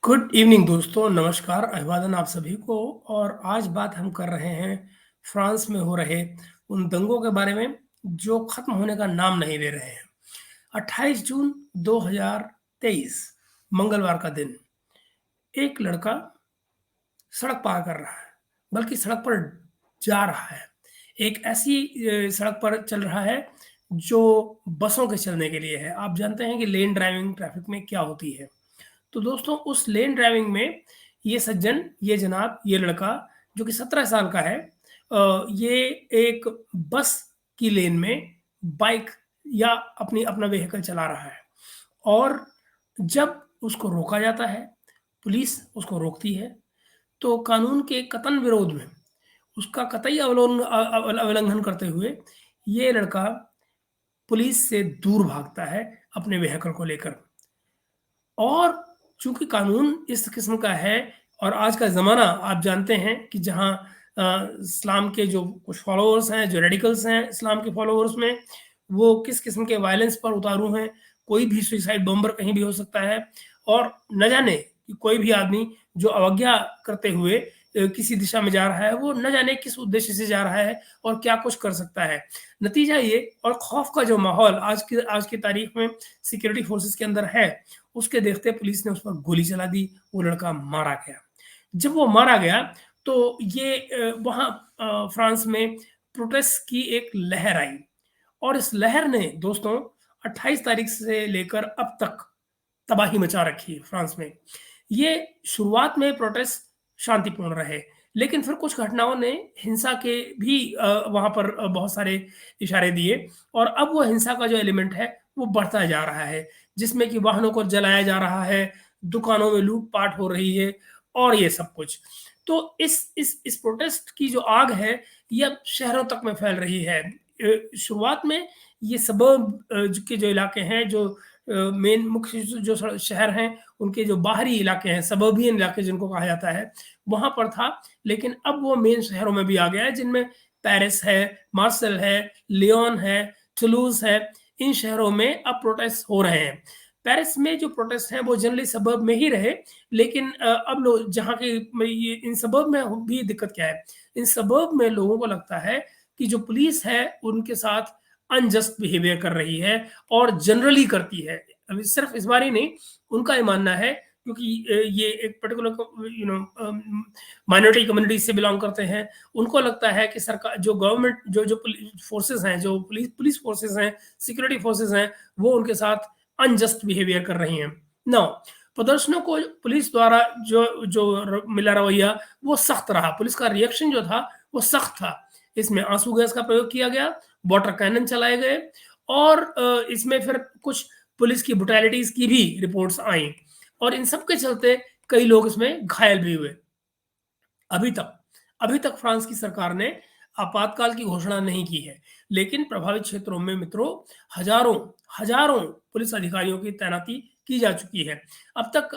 Good evening दोस्तों, नमस्कार, अभिवादन आप सभी को। और आज बात हम कर रहे हैं फ्रांस में हो रहे उन दंगों के बारे में जो ख़त्म होने का नाम नहीं ले रहे हैं। 28 जून 2023 मंगलवार का दिन, एक लड़का सड़क पार कर रहा है, बल्कि सड़क पर जा रहा है। एक ऐसी सड़क पर चल रहा है जो बसों के चलने के लिए है। आप जानते हैं कि लेन ड्राइविंग ट्रैफ़िक में क्या होती है। तो दोस्तों उस लेन ड्राइविंग में ये सज्जन, ये जनाब, ये लड़का जो कि 17 साल का है, ये एक बस की लेन में बाइक या अपना व्हीकल चला रहा है। और जब उसको रोका जाता है, पुलिस उसको रोकती है, तो कानून के कतन विरोध में उसका कतई अवलंघन करते हुए ये लड़का पुलिस से दूर भागता है अपने व्हीकल को लेकर। और चूँकि कानून इस किस्म का है और आज का ज़माना आप जानते हैं कि जहाँ इस्लाम के जो कुछ फॉलोअर्स हैं, जो रेडिकल्स हैं इस्लाम के फॉलोअर्स में, वो किस किस्म के वायलेंस पर उतारू हैं। कोई भी सुसाइड बॉम्बर कहीं भी हो सकता है और न जाने कि कोई भी आदमी जो अवज्ञा करते हुए किसी दिशा में जा रहा है, वो न जाने किस उद्देश्य से जा रहा है और क्या कुछ कर सकता है। नतीजा ये और खौफ का जो माहौल आज की तारीख में सिक्योरिटी फोर्सेस के अंदर है, उसके देखते पुलिस ने उस पर गोली चला दी, वो लड़का मारा गया। जब वो मारा गया तो ये वहाँ फ्रांस में प्रोटेस्ट की एक लहर आई और इस लहर ने दोस्तों 28 तारीख से लेकर अब तक तबाही मचा रखी है फ्रांस में। ये शुरुआत में प्रोटेस्ट शांतिपूर्ण रहे, लेकिन फिर कुछ घटनाओं ने हिंसा के भी वहाँ पर बहुत सारे इशारे दिए और अब वो हिंसा का जो एलिमेंट है, वो बढ़ता जा रहा है, जिसमें कि वाहनों को जलाया जा रहा है, दुकानों में लूट-पाट हो रही है और ये सब कुछ। तो इस प्रोटेस्ट की जो आग है, ये अब शहरों तक में फैल रही है। शुरुआत में ये सबर्ब के जो इलाके हैं, जो मेन मुख्य जो शहर हैं, उनके जो बाहरी इलाके हैं, सबर्बियन इलाके जिनको कहा जाता है, वहाँ पर था। लेकिन अब वो मेन शहरों में भी आ गया है, जिनमें पेरिस है, मार्सेल है, लियोन है, टुलूज़ है। इन शहरों में अब प्रोटेस्ट हो रहे हैं। पेरिस में जो प्रोटेस्ट हैं, वो जनरली सबर्ब में ही रहे, लेकिन अब लोग जहाँ के में ये इन सबर्ब में भी दिक्कत क्या है? इन सबर्ब में लोगों को लगता है कि जो पुलिस है, उनके साथ अनजस्ट बिहेवियर कर रही है और जनरली करती है। अभी सिर्फ इस बार ही नहीं, उनका ये मानना है क्योंकि ये एक पर्टिकुलर माइनॉरिटी कम्युनिटी से बिलॉन्ग करते हैं। उनको लगता है कि सरकार जो गवर्नमेंट जो जो फोर्सेस हैं, जो पुलिस फोर्सेस हैं, सिक्योरिटी फोर्सेस हैं, वो उनके साथ अनजस्ट बिहेवियर कर रही हैं। नाउ प्रदर्शनों को पुलिस द्वारा जो जो मिला रवैया, वो सख्त रहा। पुलिस का रिएक्शन जो था, वो सख्त था। इसमें आंसू गैस का प्रयोग किया गया, वाटर कैनन चलाए गए और इसमें फिर कुछ पुलिस की ब्रुटैलिटीज़ की भी रिपोर्ट्स आईं और इन सब के चलते कई लोग इसमें घायल भी हुए। अभी तक अभी तक फ्रांस की सरकार ने आपातकाल की घोषणा नहीं की है, लेकिन प्रभावित क्षेत्रों में मित्रों हज़ारों हज़ारों पुलिस अधिकारियों की तैनाती की जा चुकी है। अब तक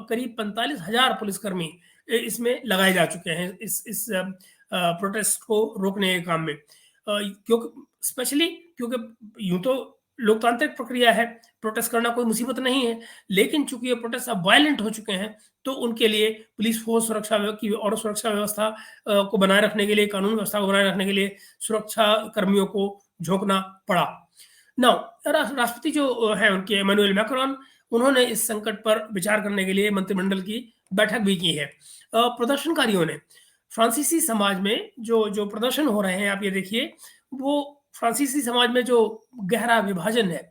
करीब 45,000 पुलिसकर्मी इसमें लगाए जा चुके हैं इस प्रोटेस्ट को रोकने के काम में। क्योंकि स्पेशली क्योंकि यूँ तो लोकतांत्रिक प्रक्रिया है, प्रोटेस्ट करना कोई मुसीबत नहीं है, लेकिन चूँकि ये प्रोटेस्ट अब वायलेंट हो चुके हैं, तो उनके लिए पुलिस फोर्स सुरक्षा व्यवस्था को बनाए रखने के लिए, कानून व्यवस्था को बनाए रखने के लिए सुरक्षा कर्मियों को झोंकना पड़ा। नाउ राष्ट्रपति जो हैं उनके इमैनुअल मैक्रॉन, उन्होंने इस संकट पर विचार करने के लिए मंत्रिमंडल की बैठक भी की है। प्रदर्शनकारियों ने फ्रांसीसी समाज में जो जो प्रदर्शन हो रहे हैं, आप ये देखिए, वो फ्रांसीसी समाज में जो गहरा विभाजन है,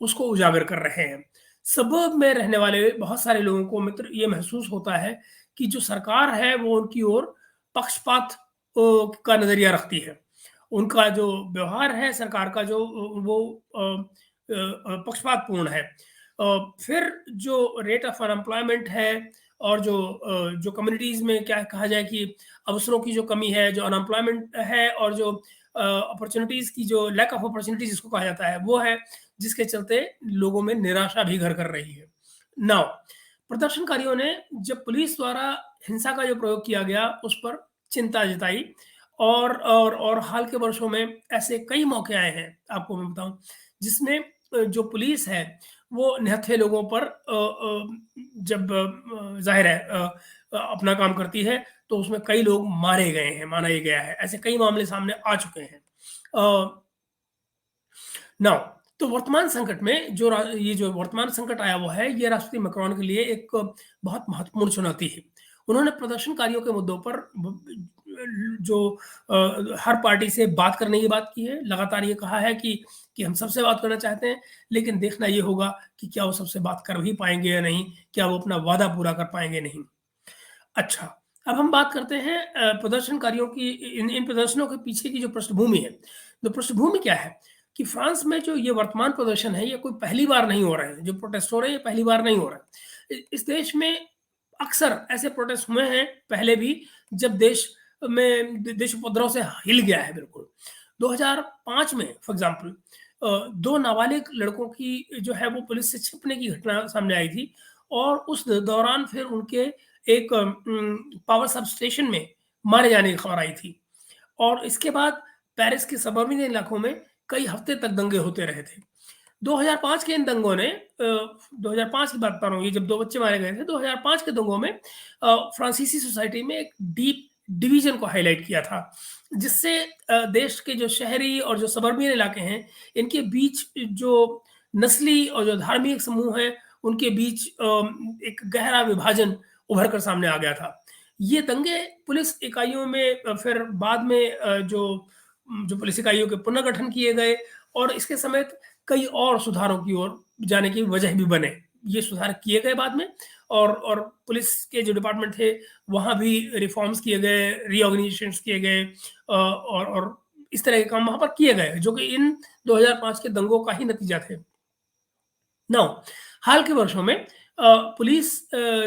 उसको उजागर कर रहे हैं। सबर्ब में रहने वाले बहुत सारे लोगों को मित्र ये महसूस होता है कि जो सरकार है वो उनकी ओर पक्षपात का नज़रिया रखती है। उनका जो व्यवहार है सरकार का जो वो पक्षपातपूर्ण है। फिर जो रेट ऑफ अनएम्प्लॉयमेंट है और जो कम्युनिटीज़ में क्या कहा जाए कि अवसरों की जो कमी है, जो अनएम्प्लॉयमेंट है और जो अपॉर्च्युनिटीज़ की जो लैक ऑफ अपॉर्च्युनिटीज़ जिसको कहा जाता है, वो है जिसके चलते लोगों में निराशा भी घर कर रही है। नाउ प्रदर्शनकारियों ने जब पुलिस द्वारा हिंसा का जो प्रयोग किया गया, उस पर चिंता जताई और हाल के वर्षों में ऐसे कई मौके आए हैं, आपको मैं बताऊँ, जिसमें जो पुलिस है, वो निहत्थे लोगों पर जब ज़ाहिर है अपना काम करती है, तो उसमें कई लोग मारे गए हैं, माना ये गया है। ऐसे कई मामले सामने आ चुके हैं। अ, नाउ तो वर्तमान संकट में ये जो वर्तमान संकट आया हुआ है, ये राष्ट्रपति मैक्रोन के लिए एक बहुत महत्वपूर्ण चुनौती है। उन्होंने प्रदर्शनकारियों के मुद्दों पर जो हर पार्टी से बात करने की बात की है। लगातार ये कहा है कि हम सबसे बात करना चाहते हैं, लेकिन देखना ये होगा कि क्या वो सबसे बात कर भी पाएंगे या नहीं, क्या वो अपना वादा पूरा कर पाएंगे नहीं। अच्छा, अब हम बात करते हैं प्रदर्शनकारियों की। इन इन प्रदर्शनों के पीछे की जो पृष्ठभूमि है, तो पृष्ठभूमि क्या है कि फ्रांस में जो ये वर्तमान प्रदर्शन है, ये कोई पहली बार नहीं हो रहे हैं। जो प्रोटेस्ट हो रहे हैं, ये पहली बार नहीं हो रहा है। इस देश में अक्सर ऐसे प्रोटेस्ट हुए हैं पहले भी, जब देश उपद्रव से हिल गया है बिल्कुल। 2005 में फॉर एग्ज़ाम्पल 2 नाबालिग लड़कों की जो है वो पुलिस से छिपने की घटना सामने आई थी, और उस दौरान फिर उनके एक पावर सब स्टेशन में मारे जाने की खबर आई थी। और इसके बाद पेरिस के सबर्बियन इलाकों में कई हफ्ते तक दंगे होते रहे थे। 2005 के इन दंगों ने 2005 की बात बता रहा हूँ, ये जब 2 बच्चे मारे गए थे, 2005 के दंगों में फ्रांसीसी सोसाइटी में एक डीप डिवीज़न को हाइलाइट किया था, जिससे देश के जो शहरी और जो सबर्बियन इलाके हैं, इनके बीच जो नस्ली और जो धार्मिक समूह हैं, उनके बीच एक गहरा विभाजन उभर कर सामने आ गया था। ये दंगे पुलिस इकाइयों में फिर बाद में जो पुलिस इकाइयों के पुनर्गठन किए गए, और इसके समेत कई और सुधारों की ओर जाने की वजह भी बने। ये सुधार किए गए बाद में, और पुलिस के जो डिपार्टमेंट थे, वहाँ भी रिफ़ॉर्म्स किए गए, रीऑर्गनाइज़ेशंस किए गए, और इस तरह के काम वहाँ पर किए गए, जो कि इन 2005 के दंगों का ही नतीजा थे। नाउ हाल के वर्षों में पुलिस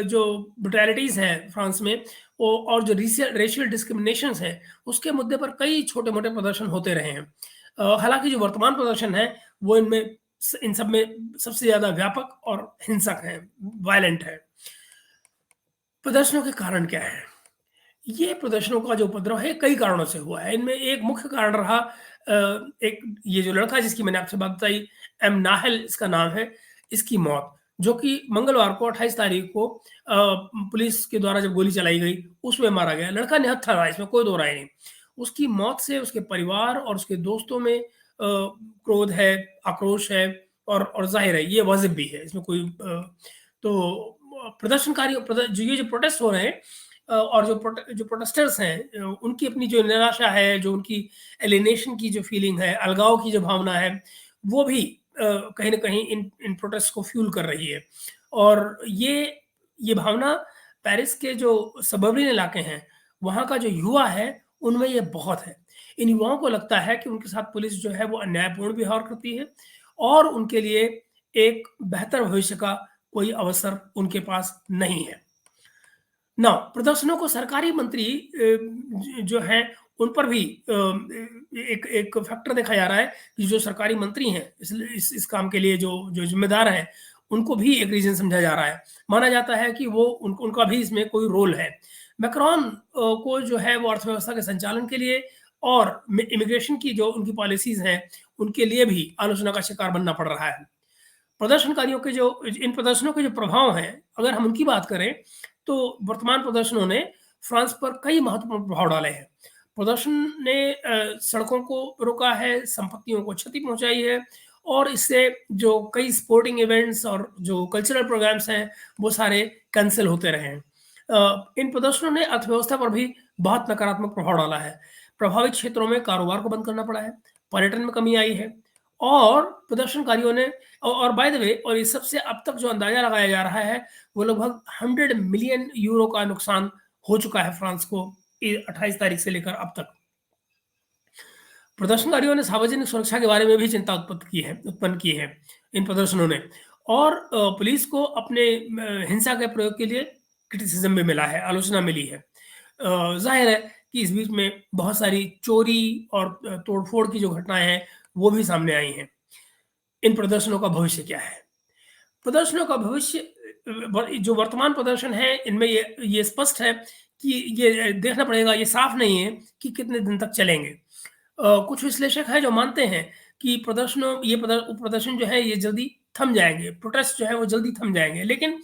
जो ब्रुटैलिटीज़ हैं फ्रांस में, वो और जो रेशियल डिस्क्रिमिनेशंस हैं, उसके मुद्दे पर कई छोटे-मोटे प्रदर्शन होते रहे हैं। हालाँकि जो वर्तमान प्रदर्शन है, वो इन सब में सबसे ज़्यादा व्यापक और हिंसक है, वायलेंट है। प्रदर्शनों के कारण क्या हैं? ये प्रदर्शनों का जो उपद्रव है, कई कारणों से हुआ है। इनमें एक मुख्य कारण रहा एक ये जो लड़का जिसकी मैंने आपसे बात बताई, एम नाहल इसका नाम है, इसकी मौत, जो कि मंगलवार को 28 तारीख को पुलिस के द्वारा जब गोली चलाई गई, उसमें मारा गया। लड़का निहत्था था, इसमें कोई दो राय नहीं। उसकी मौत से उसके परिवार और उसके दोस्तों में क्रोध है, आक्रोश है, और ज़ाहिर है ये वाजिब भी है। इसमें कोई तो प्रदर्शनकारियों जो ये जो प्रोटेस्ट हो रहे हैं, और जो प्रोटेस्टर्स हैं, उनकी अपनी जो निराशा है, जो उनकी एलिनेशन की जो फीलिंग है, अलगाव की जो भावना है, वो भी कहीं न कहीं इन प्रोटेस्ट को फ्यूल कर रही है। और ये भावना पेरिस के जो सबर्बियन इलाके हैं, वहाँ का जो युवा है, उनमें ये बहुत है। इन युवाओं को लगता है कि उनके साथ पुलिस जो है वो अन्यायपूर्ण व्यवहार करती है, और उनके लिए एक बेहतर भविष्य का कोई अवसर उनके पास नहीं है। नाउ प्रदर्शनों को सरकारी मंत्री जो हैं, उन पर भी एक एक फैक्टर देखा जा रहा है कि जो सरकारी मंत्री हैं, इस काम के लिए जो जो ज़िम्मेदार हैं, उनको भी एक रीज़न समझा जा रहा है। माना जाता है कि वो उनका भी इसमें कोई रोल है। मैक्रॉन को जो है वो अर्थव्यवस्था के संचालन के लिए और इमिग्रेशन की जो उनकी पॉलिसीज़ हैं, उनके लिए भी आलोचना का शिकार बनना पड़ रहा है। प्रदर्शनकारियों के जो इन प्रदर्शनों के जो प्रभाव हैं, अगर हम उनकी बात करें, तो वर्तमान प्रदर्शनों ने फ्रांस पर कई महत्वपूर्ण प्रभाव डाले हैं। प्रदर्शन ने सड़कों को रोका है, संपत्तियों को क्षति पहुँचाई है, और इससे जो कई स्पोर्टिंग इवेंट्स और जो कल्चरल प्रोग्राम्स हैं, वो सारे कैंसल होते रहे हैं। इन प्रदर्शनों ने अर्थव्यवस्था पर भी बहुत नकारात्मक प्रभाव डाला है। प्रभावित क्षेत्रों में कारोबार को बंद करना पड़ा है, पर्यटन में कमी आई है, और प्रदर्शनकारियों ने और बाय द वे, और इस सबसे अब तक जो अंदाज़ा लगाया जा रहा है, वो लगभग 100 मिलियन यूरो का नुकसान हो चुका है फ्रांस को 28 तारीख से लेकर अब तक। प्रदर्शनकारियों ने सार्वजनिक सुरक्षा के बारे में भी चिंता उत्पन्न की है इन प्रदर्शनों ने, और पुलिस को अपने हिंसा के प्रयोग के लिए क्रिटिसिज्म भी मिला है, आलोचना मिली है। ज़ाहिर है कि इस बीच में बहुत सारी चोरी और तोड़-फोड़ की जो घटनाएँ हैं, वो भी सामने आई हैं। इन प्रदर्शनों का भविष्य क्या है? प्रदर्शनों का भविष्य जो वर्तमान प्रदर्शन है, इनमें ये स्पष्ट है कि ये देखना पड़ेगा, ये साफ नहीं है कि कितने दिन तक चलेंगे। कुछ विश्लेषक हैं जो मानते हैं कि प्रदर्शन जो है ये जल्दी थम जाएँगे, प्रोटेस्ट जो है वो जल्दी थम जाएँगे। लेकिन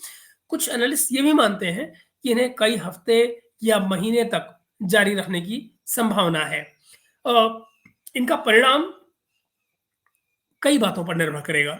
कुछ एनालिस्ट ये भी मानते हैं कि इन्हें कई हफ्ते या महीने तक जारी रखने की संभावना है। अ, इनका परिणाम कई बातों पर निर्भर करेगा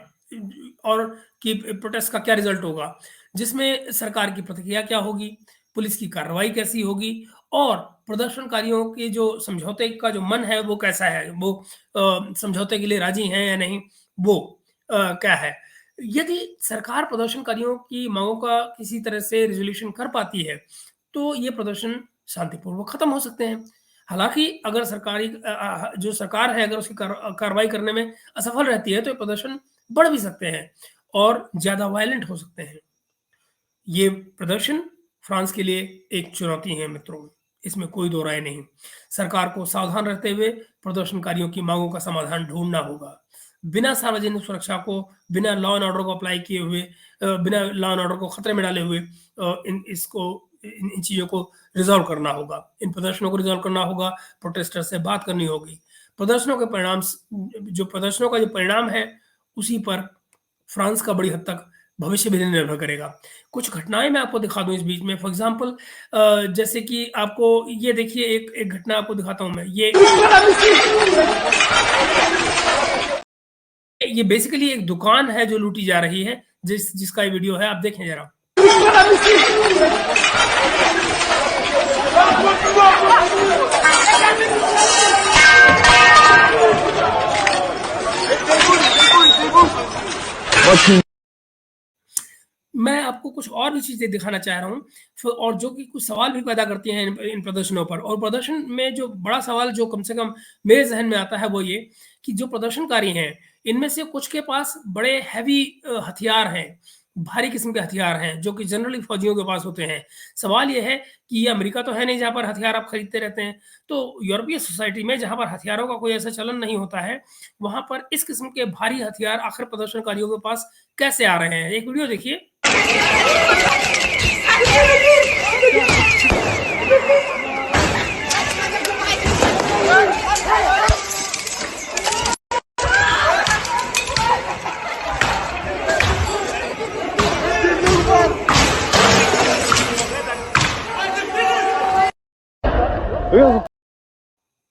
और कि प्रोटेस्ट का क्या रिजल्ट होगा, जिसमें सरकार की प्रतिक्रिया क्या होगी, पुलिस की कार्रवाई कैसी होगी और प्रदर्शनकारियों के जो समझौते का जो मन है वो कैसा है, वो समझौते के लिए राजी हैं या नहीं, वो क्या है। यदि सरकार प्रदर्शनकारियों की मांगों का किसी तरह से रिज़ॉल्यूशन कर पाती है, तो ये प्रदर्शन शांतिपूर्वक खत्म हो सकते हैं। हालाँकि अगर जो सरकार है अगर उसकी कार्रवाई करने में असफल रहती है, तो ये प्रदर्शन बढ़ भी सकते हैं और ज़्यादा वायलेंट हो सकते हैं। ये प्रदर्शन फ्रांस के लिए एक चुनौती है मित्रों, इसमें कोई दो राय नहीं। सरकार को सावधान रहते हुए प्रदर्शनकारियों की मांगों का समाधान ढूँढना होगा। बिना सार्वजनिक सुरक्षा को, बिना लॉ एंड ऑर्डर को अप्लाई किए हुए बिना लॉ एंड ऑर्डर को खतरे में डाले हुए इन चीज़ों को रिज़ॉल्व करना होगा। इन प्रदर्शनों को रिज़ॉल्व करना होगा, प्रोटेस्टर से बात करनी होगी। प्रदर्शनों का जो परिणाम है, उसी पर फ्रांस का बड़ी हद तक भविष्य भी निर्भर करेगा। कुछ घटनाएँ मैं आपको दिखा दूँ इस बीच में फॉर एग्ज़ाम्पल जैसे कि आपको ये देखिए एक एक घटना आपको दिखाता हूँ मैं। ये बेसिकली एक दुकान है जो लूटी जा रही है, जिसका ये वीडियो है, आप देखें ज़रा। मैं आपको कुछ और भी चीज़ें दिखाना चाह रहा हूँ और जो कि कुछ सवाल भी पैदा करती हैं इन प्रदर्शनों पर और प्रदर्शन में जो बड़ा सवाल जो कम से कम मेरे ज़हन में आता है वो ये कि जो प्रदर्शनकारी हैं, इनमें से कुछ के पास बड़े हैवी हथियार हैं, भारी किस्म के हथियार हैं, जो कि जनरली फ़ौजियों के पास होते हैं। सवाल ये है कि ये अमेरिका तो है नहीं जहाँ पर हथियार आप खरीदते रहते हैं, तो यूरोपीय सोसाइटी में जहाँ पर हथियारों का कोई ऐसा चलन नहीं होता है, वहाँ पर इस किस्म के भारी हथियार आखिर प्रदर्शनकारियों के पास कैसे आ रहे हैं? एक वीडियो देखिए।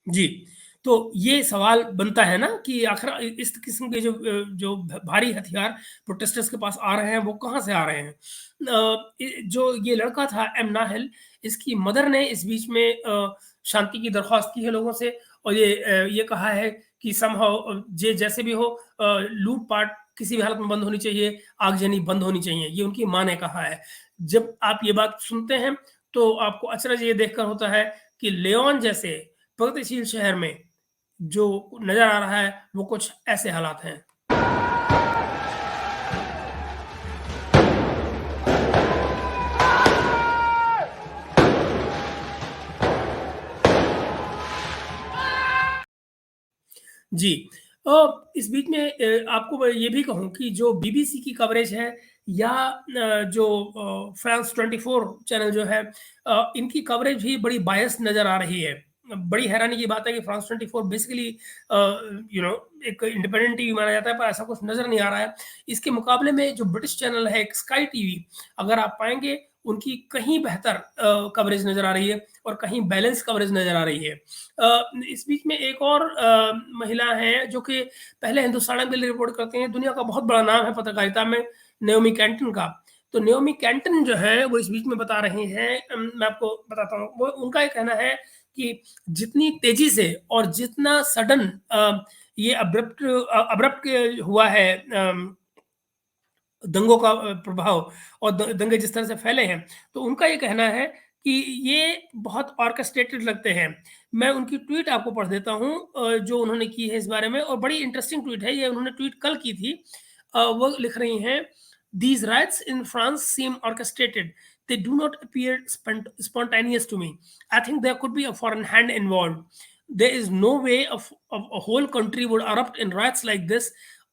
जी, तो ये सवाल बनता है ना कि आखिर इस किस्म के जो भारी हथियार प्रोटेस्टर्स के पास आ रहे हैं, वो कहाँ से आ रहे हैं? जो ये लड़का था एम नाहिल, इसकी मदर ने इस बीच में शांति की दरख्वास्त की है लोगों से और ये कहा है कि समहाउ जे जैसे भी हो लूट-पाट किसी भी हालत में बंद होनी चाहिए, आगजनी बंद होनी चाहिए, ये उनकी माँ ने कहा है। जब आप ये बात सुनते हैं, तो आपको अचरज ये देखकर होता है कि लियोन जैसे प्रगतिशील शहर में जो नज़र आ रहा है, वो कुछ ऐसे हालात हैं। जी। इस बीच में आपको मैं ये भी कहूँ कि जो बीबीसी की कवरेज है या जो फ्रांस 24 चैनल जो है इनकी कवरेज भी बड़ी बायस्ड नज़र आ रही है। बड़ी हैरानी की बात है कि फ्रांस 24 बेसिकली एक इंडिपेंडेंट टीवी माना जाता है, पर ऐसा कुछ नज़र नहीं आ रहा है। इसके मुकाबले में जो ब्रिटिश चैनल है, एक स्काई टीवी, अगर आप पाएँगे उनकी कहीं बेहतर कवरेज नज़र आ रही है और कहीं बैलेंस कवरेज नज़र आ रही है। इस बीच में एक और महिला हैं जो कि पहले हिंदुस्तान के लिए रिपोर्ट करती हैं, दुनिया का बहुत बड़ा नाम है पत्रकारिता में, नेओमी कैंटन का। तो नेओमी कैंटन जो है वो इस बीच में बता रही हैं मैं आपको बताता हूँ, वो उनका ये कहना है कि जितनी तेज़ी से और जितना सडन ये अब्रप्ट हुआ है दंगों का प्रभाव और दंगे जिस तरह से फैले हैं, तो उनका ये कहना है कि ये बहुत ऑर्केस्ट्रेटेड लगते हैं। मैं उनकी ट्वीट आपको पढ़ देता हूँ जो उन्होंने की है इस बारे में और बड़ी इंटरेस्टिंग ट्वीट है, ये उन्होंने ट्वीट कल की थी। वो लिख रही हैं, "these riots in France seem orchestrated, they do not appear spontaneous to me. I think there could be a foreign hand involved. There is no way of a whole country would erupt in riots like this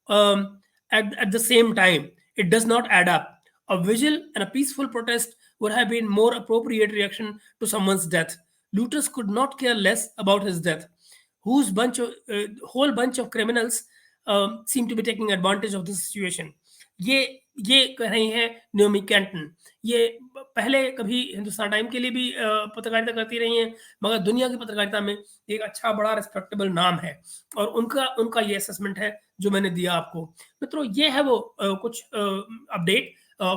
um, at the same time. It does not add up. A vigil and a peaceful protest would have been more appropriate reaction to someone's death. Looters could not care less about his death. Whole bunch of criminals seem to be taking advantage of the situation." ये ये कह रही हैं Naomi Canton. ये पहले कभी Hindustan time के लिए भी पत्रकारिता करती रही हैं, मगर दुनिया की पत्रकारिता में एक अच्छा बड़ा रिस्पेक्टेबल नाम है और उनका उनका ये असेसमेंट है जो मैंने दिया आपको। मित्रों, ये है वो कुछ अपडेट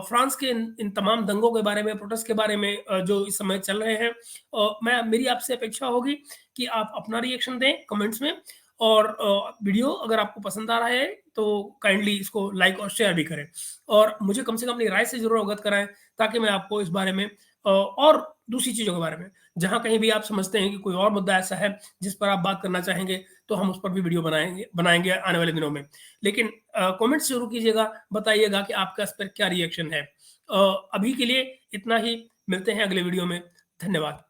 फ्रांस के इन तमाम दंगों के बारे में, प्रोटेस्ट के बारे में जो इस समय चल रहे हैं। मेरी आपसे अपेक्षा होगी कि आप अपना रिएक्शन दें कमेंट्स में और वीडियो अगर आपको पसंद आ रहा है तो काइंडली इसको लाइक और शेयर भी करें और मुझे कम से कम अपनी राय से ज़रूर अवगत कराएँ ताकि मैं आपको इस बारे में और दूसरी चीज़ों के बारे में, जहाँ कहीं भी आप समझते हैं कि कोई और मुद्दा ऐसा है जिस पर आप बात करना चाहेंगे, तो हम उस पर भी वीडियो बनाएँगे बनाएँगे आने वाले दिनों में। लेकिन कमेंट्स ज़रूर कीजिएगा, बताइएगा कि आपका इस पर क्या रिएक्शन है। अभी के लिए इतना ही, मिलते हैं अगले वीडियो में। धन्यवाद।